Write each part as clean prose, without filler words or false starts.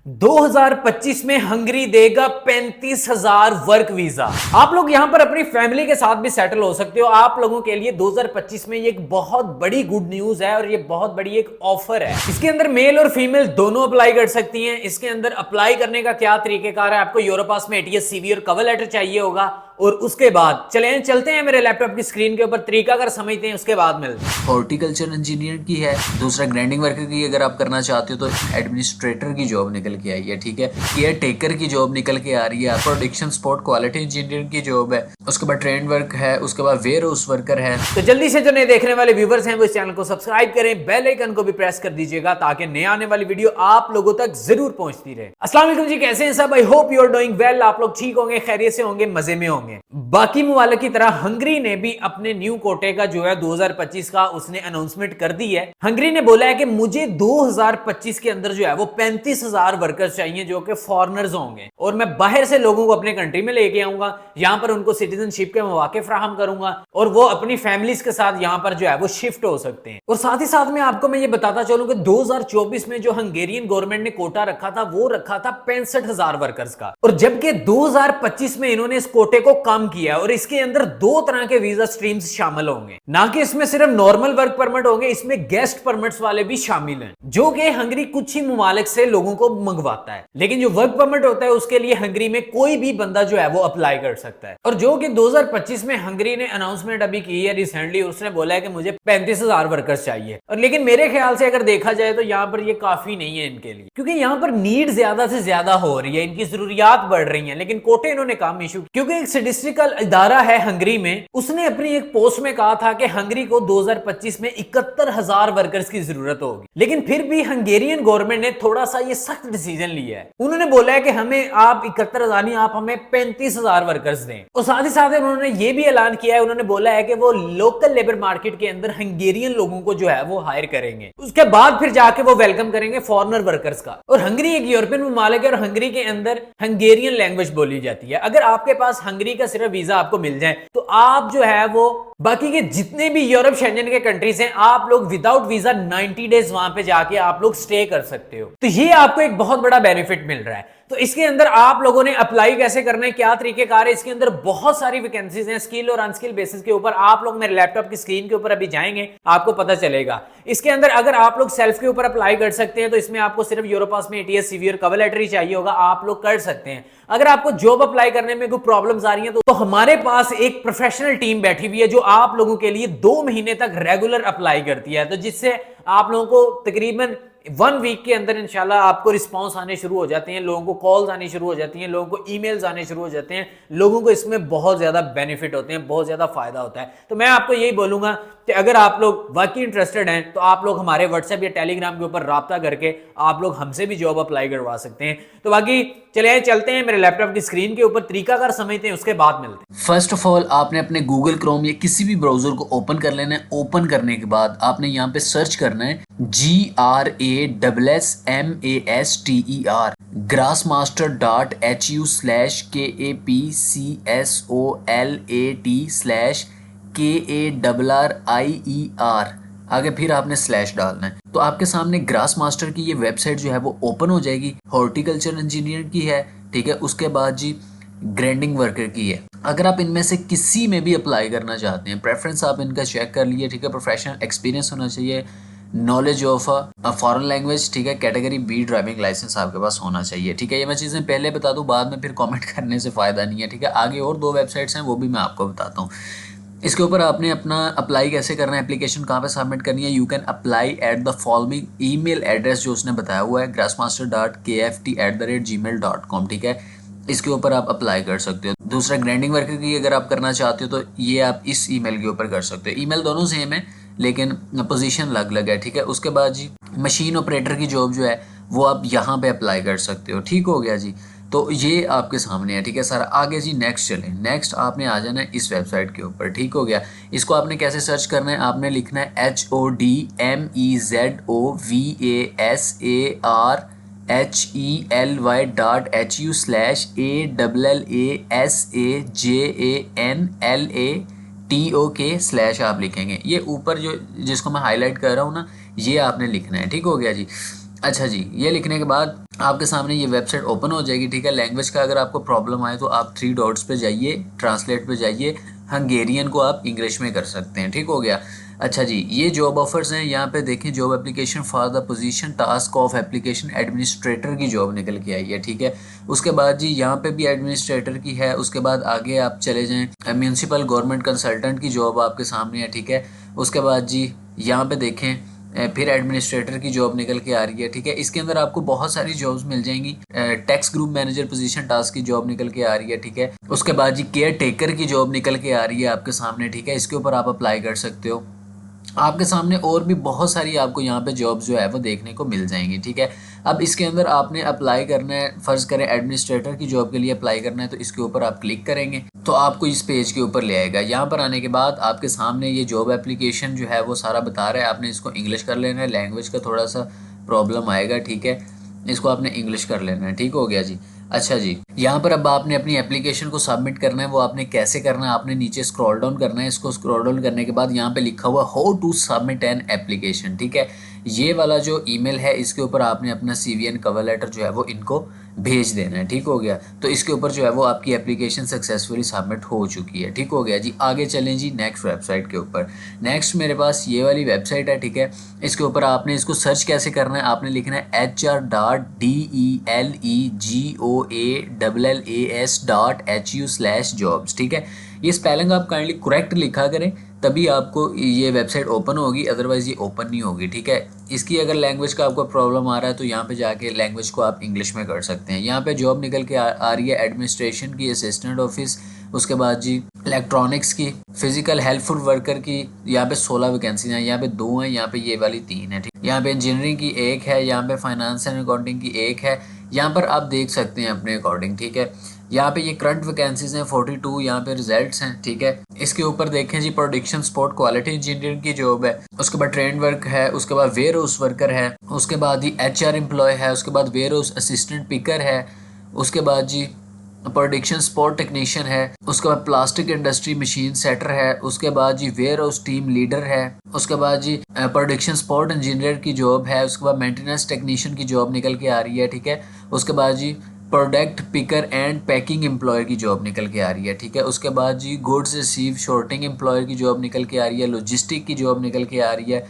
2025 में हंगरी देगा 35,000 work visa. आप लोग यहां पर अपनी फैमिली के साथ भी सेटल हो सकते हो। आप लोगों के लिए 2025 में ये एक बहुत बड़ी गुड न्यूज है और ये बहुत बड़ी एक ऑफर है। इसके अंदर मेल और फीमेल दोनों अप्लाई कर सकती हैं। इसके अंदर अप्लाई करने का क्या तरीकेकार है, आपको यूरोपास में एटीएस सीवी और कवर लेटर चाहिए होगा और उसके बाद चलते हैं मेरे लैपटॉप की स्क्रीन के ऊपर, तरीका कर समझते हैं, उसके बाद मिलते हैं। हॉर्टिकल्चर इंजीनियर की है, दूसरा ग्राइंडिंग वर्कर की अगर आप करना चाहते हो तो एडमिनिस्ट्रेटर की जॉब निकल के आई है, ठीक है। केयर टेकर की जॉब निकल के आ रही है, प्रोडक्शन सपोर्ट क्वालिटी इंजीनियर की जॉब है, उसके बाद ट्रेन वर्क है, उसके बाद वेयर हाउस वर्कर है। तो जल्दी से जो नए देखने वाले व्यूवर्स हैं वो इस चैनल को सब्सक्राइब करें, बेल आइकन को भी प्रेस कर दीजिएगा ताकि नए आने वाली वीडियो आप लोगों तक जरूर पहुंचती रहे। अस्सलाम वालेकुम जी, कैसे हैं सब? I hope you are doing well. आप लोग ठीक होंगे, खैरियत से होंगे, मजे में होंगे। बाकी मुमालिक की तरह हंगरी ने भी अपने न्यू कोटे का जो है 2025 का उसने अनाउंसमेंट कर दी है। हंगरी ने बोला है कि मुझे 2025 के अंदर जो है वो 35,000 वर्कर्स चाहिए जो कि फॉरेनर्स होंगे और मैं बाहर से लोगों को अपने कंट्री में लेके आऊंगा, यहां पर उनको सिटीजनशिप के मौके फराहम करूंगा और वो अपनी फैमिलीज के साथ यहां पर जो है वो शिफ्ट हो सकते हैं। और साथ ही साथ में आपको मैं ये बताता चलूं कि 2024 में जो हंगेरियन गवर्नमेंट ने कोटा रखा था वो रखा था 65,000 वर्कर्स का, और जबकि 2025 में इन्होंने इस कोटे को कम किया और इसके अंदर दो तरह के वीजा स्ट्रीम्स शामिल होंगे। ना कि इसमें सिर्फ नॉर्मल वर्क परमिट होंगे, इसमें गेस्ट परमिट्स वाले भी शामिल हैं जो कि हंगरी कुछ ही ममालिक से लोगों को मंगवाता है। लेकिन जो वर्क परमिट होता है उसके लिए हंगरी में कोई भी बंदा जो है वो अप्लाई कर सकता है। और जो कि 2025 में हंगरी ने अनाउंसमेंट अभी की है रिसेंटली, उसने बोला है कि मुझे 35,000 वर्कर्स चाहिए। और लेकिन मेरे ख्याल से अगर देखा जाए तो यहाँ पर ये काफी नहीं है इनके लिए, क्योंकि यहाँ पर नीड ज्यादा से ज्यादा हो रही है, इनकी जरूरियात बढ़ रही है। लेकिन कोटे इन्होंने काम इशू, क्योंकि एक स्टैटिस्टिकल इदारा है हंगरी में, उसने अपनी एक पोस्ट में कहा था कि हंगरी को 2025 में 71,000 वर्कर्स की जरूरत होगी। लेकिन फिर भी हंगेरियन गवर्नमेंट ने थोड़ा सा ये सख्त डिसीजन लिया है। उन्होंने बोला है कि हमें आप 71,000 नहीं, आप हमें 35,000 वर्कर्स दें। और साथ ही साथ उन्होंने ये भी ऐलान किया है, उन्होंने बोला है कि वो लोकल लेबर मार्केट के अंदर हंगेरियन लोगों को जो है वो हायर करेंगे, उसके बाद फिर जाके वो वेलकम करेंगे फॉरेनर वर्कर्स का। और हंगरी एक यूरोपियन ममालिक है और हंगरी के अंदर हंगेरियन लैंग्वेज बोली जाती है। अगर आपके पास हंगरी का सिर्फ वीजा आपको मिल जाए तो आप जो है वो बाकी के जितने भी यूरोप शेंजन के कंट्रीज हैं, आप लोग विदाउट वीजा 90 डेज वहां पे जाके आप लोग स्टे कर सकते हो। तो ये आपको एक बहुत बड़ा बेनिफिट मिल रहा है। तो इसके अंदर आप लोगों ने अप्लाई कैसे करना है, क्या तरीकेकार है, इसके अंदर बहुत सारी वैकेंसीज हैं स्किल और अनस्किल बेसिस के ऊपर। आप लोग मेरे लैपटॉप की स्क्रीन के ऊपर अभी जाएंगे, आपको पता चलेगा। इसके अंदर अगर आप लोग सेल्फ के ऊपर अप्लाई कर सकते हैं तो इसमें आपको सिर्फ यूरोपास में एटीएस सीवी और कवर लेटर ही चाहिए होगा, आप लोग कर सकते हैं। अगर आपको जॉब अप्लाई करने में कोई प्रॉब्लम्स आ रही हैं तो हमारे पास एक प्रोफेशनल टीम बैठी हुई है जो आप लोगों के लिए 2 महीने तक रेगुलर अप्लाई करती है। तो जिससे आप लोगों को तकरीबन 1 वीक के अंदर इंशाल्लाह आपको रिस्पांस आने शुरू हो जाते हैं, लोगों को कॉल्स आनी शुरू हो जाती हैं, लोगों को ईमेल्स आने शुरू हो जाते हैं। लोगों को इसमें बहुत ज्यादा बेनिफिट होते हैं, बहुत ज्यादा फायदा होता है। तो मैं आपको यही बोलूंगा कि अगर आप लोग वाकई इंटरेस्टेड हैं तो आप लोग हमारे व्हाट्सएप या टेलीग्राम के ऊपर राब्ता करके आप लोग हमसे भी जॉब अप्लाई करवा सकते हैं। तो बाकी चलते हैं मेरे लैपटॉप की स्क्रीन के ऊपर, तरीकाकार समझते हैं, उसके बाद मिलते हैं। फर्स्ट ऑफ ऑल आपने अपने गूगल क्रोम या किसी भी ब्राउजर को ओपन कर लेना है। ओपन करने के बाद आपने यहाँ पे सर्च करना है GRASSMASTER grassmaster.HU/KAPCSOLAT/KARRIER। आगे फिर आपने स्लैश डालना है तो आपके सामने ग्रास मास्टर की ये वेबसाइट जो है वो ओपन हो जाएगी। हॉर्टिकल्चर इंजीनियर की है, ठीक है। उसके बाद जी ग्राइंडिंग वर्कर की है। अगर आप इनमें से किसी में भी अप्लाई करना चाहते हैं, प्रेफरेंस आप इनका चेक कर लिए, ठीक है। प्रोफेशनल एक्सपीरियंस होना चाहिए, knowledge of a foreign language, ठीक है। कैटेगरी बी ड्राइविंग लाइसेंस आपके पास होना चाहिए, ठीक है। ये मैं चीज़ें पहले बता दूं, बाद में फिर कमेंट करने से फ़ायदा नहीं है, ठीक है। आगे और 2 वेबसाइट्स हैं वो भी मैं आपको बताता हूँ। इसके ऊपर आपने अपना अप्लाई कैसे करना है, एप्लीकेशन कहाँ पे सबमिट करनी है। You can apply at the following email address जो उसने बताया हुआ है grassmaster.kft@gmail.com, ठीक है। इसके ऊपर आप अप्लाई कर सकते हो। दूसरा ग्राइंडिंग वर्कर की अगर आप करना चाहते हो तो ये आप इस ईमेल के ऊपर कर सकते हो। ईमेल दोनों सेम है लेकिन पोजीशन अलग अलग है, ठीक है। उसके बाद जी मशीन ऑपरेटर की जॉब जो है वो आप यहाँ पे अप्लाई कर सकते हो, ठीक हो गया जी। तो ये आपके सामने है, ठीक है सर। आगे जी नेक्स्ट चलें। नेक्स्ट आपने आ जाना है इस वेबसाइट के ऊपर, ठीक हो गया। इसको आपने कैसे सर्च करना है, आपने लिखना है HODMEZOVASARHELYHUSLASAJANLATOK/ आप लिखेंगे। ये ऊपर जो जिसको मैं हाईलाइट कर रहा हूँ ना, ये आपने लिखना है, ठीक हो गया जी। अच्छा जी, ये लिखने के बाद आपके सामने ये वेबसाइट ओपन हो जाएगी, ठीक है। लैंग्वेज का अगर आपको प्रॉब्लम आए तो आप 3 डॉट्स पे जाइए, ट्रांसलेट पे जाइए, हंगेरियन को आप इंग्लिश में कर सकते हैं, ठीक हो गया। अच्छा जी, ये जॉब ऑफर्स हैं, यहाँ पे देखें job application for the position task of application administrator की जॉब निकल के आई है, ठीक है। उसके बाद जी यहाँ पे भी एडमिनिस्ट्रेटर की है। उसके बाद आगे आप चले जाएँ, म्यूनसिपल गवर्नमेंट कंसल्टेंट की जॉब आपके सामने है, ठीक है। उसके बाद जी यहाँ पे देखें फिर एडमिनिस्ट्रेटर की जॉब निकल के आ रही है, ठीक है। इसके अंदर आपको बहुत सारी जॉब्स मिल जाएंगी। Tax group manager position task की जॉब निकल के आ रही है, ठीक है। उसके बाद जी केयर टेकर की जॉब निकल के आ रही है आपके सामने, ठीक है। इसके ऊपर आप अप्लाई कर सकते हो। आपके सामने और भी बहुत सारी आपको यहाँ पे जॉब जो है वो देखने को मिल जाएंगी, ठीक है। अब इसके अंदर आपने अप्लाई करना है, फ़र्ज़ करें एडमिनिस्ट्रेटर की जॉब के लिए अप्लाई करना है, तो इसके ऊपर आप क्लिक करेंगे तो आपको इस पेज के ऊपर ले आएगा। यहाँ पर आने के बाद आपके सामने ये जॉब एप्लीकेशन जो है वो सारा बता रहा है, आपने इसको इंग्लिश कर लेना है। लैंग्वेज का थोड़ा सा प्रॉब्लम आएगा, ठीक है, इसको आपने इंग्लिश कर लेना है, ठीक हो गया जी। अच्छा जी, यहाँ पर अब आपने अपनी एप्लीकेशन को सबमिट करना है। वो आपने कैसे करना है, आपने नीचे स्क्रॉल डाउन करना है। इसको स्क्रॉल डाउन करने के बाद यहाँ पे लिखा हुआ how to submit an application, ठीक है। ये वाला जो ईमेल है इसके ऊपर आपने अपना CV एंड कवर लेटर जो है वो इनको भेज देना है, ठीक हो गया। तो इसके ऊपर जो है वो आपकी एप्लीकेशन सक्सेसफुली सबमिट हो चुकी है, ठीक हो गया जी। आगे चलें जी नेक्स्ट वेबसाइट के ऊपर। नेक्स्ट मेरे पास ये वाली वेबसाइट है, ठीक है। इसके ऊपर आपने इसको सर्च कैसे करना है, आपने लिखना है HR.DELEGOALLAS.HU/jobs, ठीक है। ये स्पेलिंग आप काइंडली करेक्ट लिखा करें, तभी आपको ये वेबसाइट ओपन होगी, अदरवाइज़ ये ओपन नहीं होगी, ठीक है। इसकी अगर लैंग्वेज का आपको प्रॉब्लम आ रहा है तो यहाँ पे जाके लैंग्वेज को आप इंग्लिश में कर सकते हैं। यहाँ पे जॉब निकल के आ रही है एडमिनिस्ट्रेशन की, असिस्टेंट ऑफिस, उसके बाद जी इलेक्ट्रॉनिक्स की, फिजिकल हेल्पफुल वर्कर की। यहाँ पे 16 वैकेंसी हैं, यहाँ पे 2 हैं, यहाँ पे ये वाली 3 है, ठीक। यहाँ पे इंजीनियरिंग की 1 है, यहाँ पे फाइनेंस एंड अकाउंटिंग की 1 है। यहाँ पर आप देख सकते हैं अपने अकॉर्डिंग, ठीक है। यहाँ पे ये करंट वैकेंसीज हैं 42, यहाँ पे रिजल्ट्स हैं, ठीक है। इसके ऊपर देखें जी प्रोडक्शन सपोर्ट क्वालिटी इंजीनियर की जॉब है। उसके बाद ट्रेन वर्क है, उसके बाद वेयर हाउस वर्कर है, उसके बाद जी HR एम्प्लॉय है, उसके बाद वेयर हाउस असिस्टेंट पिकर है, उसके बाद जी प्रोडक्शन सपोर्ट टेक्नीशियन है, उसके बाद प्लास्टिक इंडस्ट्री मशीन सेटर है, उसके बाद जी वेयर हाउस टीम लीडर है, उसके बाद जी प्रोडक्शन सपोर्ट इंजीनियर की जॉब है, उसके बाद मेंटेनेंस टेक्नीशियन की जॉब निकल के आ रही है, ठीक है। उसके बाद जी product picker and packing employer की जॉब निकल के आ रही है, ठीक है। उसके बाद जी गुड्स रिसीव शॉर्टिंग एम्प्लॉयर की जॉब निकल के आ रही है, लॉजिस्टिक की जॉब निकल के आ रही है,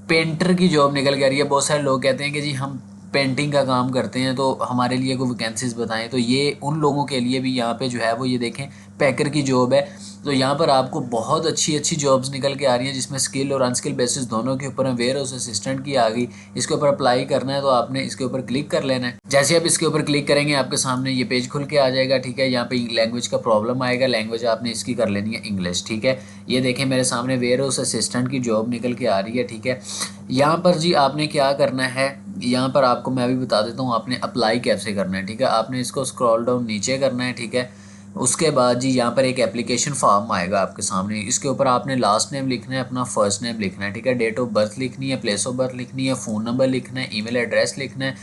पेंटर की जॉब निकल के आ रही है। बहुत सारे लोग कहते हैं कि जी हम पेंटिंग का काम करते हैं तो हमारे लिए कोई वैकेंसीज बताएं, तो ये उन लोगों के लिए भी यहाँ पे जो है वो ये देखें पैकर की जॉब है। तो यहाँ पर आपको बहुत अच्छी अच्छी जॉब्स निकल के आ रही हैं जिसमें स्किल और अनस्किल बेसिस दोनों के ऊपर है। वेयर हाउस असिस्टेंट की आ गई, इसके ऊपर अप्लाई करना है तो आपने इसके ऊपर क्लिक कर लेना है। जैसे आप इसके ऊपर क्लिक करेंगे आपके सामने ये पेज खुल के आ जाएगा, ठीक है। यहाँ पे लैंग्वेज का प्रॉब्लम आएगा, लैंग्वेज आपने इसकी कर लेनी है इंग्लिश, ठीक है। ये देखें मेरे सामने वेयर हाउस असिस्टेंट की जॉब निकल के आ रही है, ठीक है। यहाँ पर जी आपने क्या करना है, यहाँ पर आपको मैं अभी बता देता हूँ आपने अप्लाई कैसे करना है, ठीक है। आपने इसको स्क्रॉल डाउन नीचे करना है, ठीक है। उसके बाद जी यहाँ पर एक एप्लीकेशन फॉर्म आएगा आपके सामने, इसके ऊपर आपने लास्ट नेम लिखना है, अपना फर्स्ट नेम लिखना है, ठीक है। डेट ऑफ बर्थ लिखनी है, प्लेस ऑफ बर्थ लिखनी है, फ़ोन नंबर लिखना है, ईमेल एड्रेस लिखना है।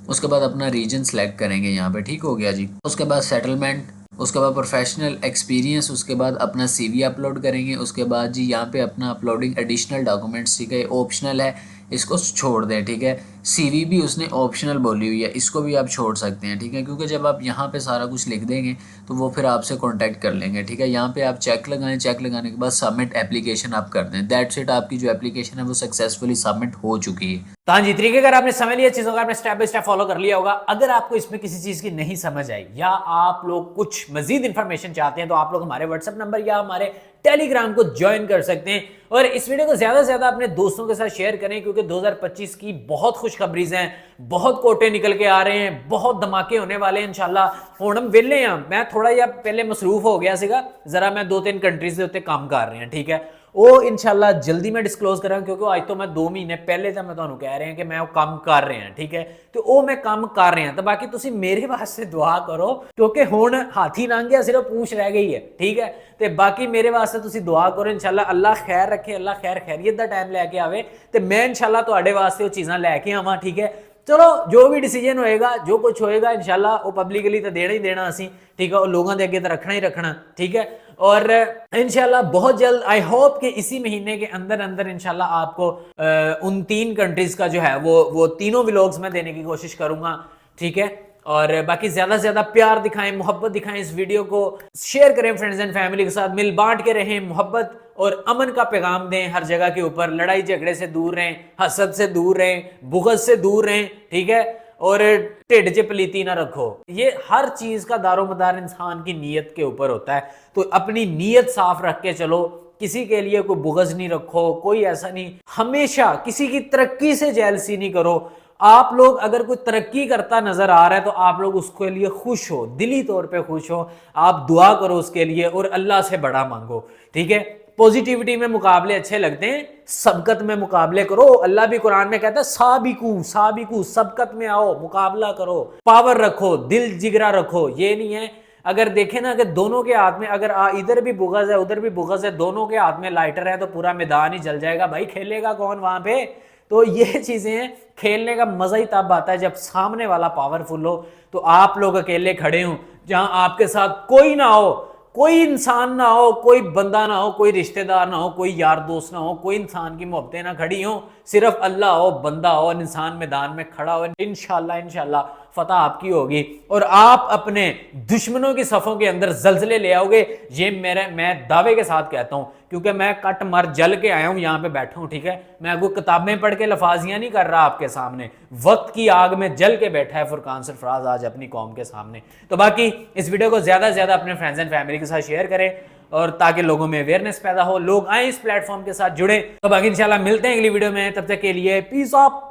उसके बाद अपना रीजन सेलेक्ट करेंगे यहाँ पे, ठीक हो गया जी। उसके बाद सेटलमेंट, उसके बाद प्रोफेशनल एक्सपीरियंस, उसके बाद अपना CV अपलोड करेंगे। उसके बाद जी यहाँ पे अपना अपलोडिंग एडिशनल डॉक्यूमेंट्स, ठीक है, ऑप्शनल है, इसको छोड़ दें, ठीक है। CV भी उसने ऑप्शनल बोली हुई है, इसको भी आप छोड़ सकते हैं, ठीक है, क्योंकि जब आप यहाँ पे सारा कुछ लिख देंगे तो वो फिर आपसे कांटेक्ट कर लेंगे, ठीक है। यहाँ पे आप चेक लगाएं, चेक लगाने के बाद सबमिट एप्लीकेशन आप कर दें। दैट्स इट, आपकी जो एप्लीकेशन है वो सक्सेसफुली सबमिट हो चुकी है। तो हाँ जी, तरीके अगर आपने समझ लिया चीजों का, आपने स्टेप बाय स्टेप फॉलो कर लिया होगा। अगर आपको इसमें किसी चीज की नहीं समझ आई या आप लोग कुछ मजीद इंफॉर्मेशन चाहते हैं तो आप लोग हमारे व्हाट्सएप नंबर या हमारे टेलीग्राम को ज्वाइन कर सकते हैं और इस वीडियो को ज्यादा से ज्यादा अपने दोस्तों के साथ शेयर करें, क्योंकि 2025 की बहुत खुशखबरीज हैं, बहुत कोटे निकल के आ रहे हैं, बहुत धमाके होने वाले हैं इंशाल्लाह। हुण हम वेले हैं, मैं थोड़ा जिहा पहले मसरूफ हो गया सीगा, जरा मैं 2-3 कंट्रीज के उत्ते काम कर रहे हैं, ठीक है। वो इंशाल्लाह जल्दी मैं डिस्कलोज करा, क्योंकि आज तो मैं 2 महीने पहले तो मैं तुहानू कह रहे हैं कि मैं वो काम कर रहे हैं, ठीक है। तो वो मैं काम कर रहे हैं, तो बाकी तुसी मेरे वास्ते दुआ करो, क्योंकि हुण हाथी लंघ गया, सिर्फ पूंछ रह गई है, ठीक है। तो बाकी मेरे वास्ते तुसी दुआ करो, इंशाल्लाह अल्लाह खैर रखे, अल्लाह खैर खैरियत दा टाइम लैके आवे ते मैं इंशाल्लाह तुहाडे वास्ते वो चीज़ां लैके आवां, ठीक है। चलो जो भी डिसीजन होएगा, जो कुछ होएगा इंशाल्लाह वो पब्लिकली तो देना ही देना असी, ठीक है, और लोगों के अगे तो रखना ही रखना, ठीक है। और इंशाल्लाह बहुत जल्द, आई होप कि इसी महीने के अंदर अंदर इंशाल्लाह आपको उन 3 कंट्रीज का जो है वो तीनों व्लॉग्स में देने की कोशिश करूंगा, ठीक है। और बाकी ज्यादा से ज्यादा प्यार दिखाएं, मोहब्बत दिखाएं, इस वीडियो को शेयर करें फ्रेंड्स एंड फैमिली के साथ, मिल बांट के रहें, मोहब्बत और अमन का पैगाम दें हर जगह के ऊपर, लड़ाई झगड़े से दूर रहें, हसद से दूर रहें, बुग़्ज़ से दूर रहें, ठीक है। और ढिड च पलीती ना रखो, ये हर चीज का दारोमदार इंसान की नीयत के ऊपर होता है, तो अपनी नीयत साफ रख के चलो, किसी के लिए कोई बुग़्ज़ नहीं रखो, कोई ऐसा नहीं, हमेशा किसी की तरक्की से जेलसी नहीं करो। आप लोग अगर कोई तरक्की करता नजर आ रहा है तो आप लोग उसके लिए खुश हो, दिली तौर पे खुश हो, आप दुआ करो उसके लिए और अल्लाह से बड़ा मांगो, ठीक है। पॉजिटिविटी में मुकाबले अच्छे लगते हैं, सबकत में मुकाबले करो। अल्लाह भी कुरान में कहता है साबिकू साबिकू, सबकत में आओ, मुकाबला करो, पावर रखो, दिल जिगरा रखो। ये नहीं है अगर देखें ना कि दोनों के हाथ में अगर इधर भी बुग़्ज़ है उधर भी बुग़्ज़ है, दोनों के हाथ में लाइटर है तो पूरा मैदान ही जल जाएगा भाई, खेलेगा कौन वहां पे। तो ये चीजें हैं, खेलने का मजा ही तब आता है जब सामने वाला पावरफुल हो, तो आप लोग अकेले खड़े हो, जहां आपके साथ कोई ना हो, कोई इंसान ना हो, कोई बंदा ना हो, कोई रिश्तेदार ना हो, कोई यार दोस्त ना हो, कोई इंसान की मोहब्बतें ना खड़ी हो, सिर्फ अल्लाह हो, बंदा हो, इंसान मैदान में खड़ा हो, इंशाल्लाह इंशाल्लाह फतह आपकी होगी और आप अपने दुश्मनों की सफ़ों के अंदर जल्जले ले आओगे। ये मैं दावे के साथ कहता हूं, क्योंकि मैं कट मर जल के आया हूं, यहां पे बैठा हूं, ठीक है। मैं कोई किताबें पढ़ के लफाजियां नहीं कर रहा आपके सामने, वक्त की आग में जल के बैठा है फुरकान सरफराज आज अपनी कौम के सामने। तो बाकी इस वीडियो को ज्यादा से ज्यादा अपने फ्रेंड्स एंड फैमिली के साथ शेयर करें और ताकि लोगों में अवेयरनेस पैदा हो, लोग आए इस प्लेटफॉर्म के साथ जुड़े। तो बाकी इंशाल्लाह मिलते हैं अगली वीडियो में, तब तक के लिए पीस ऑफ।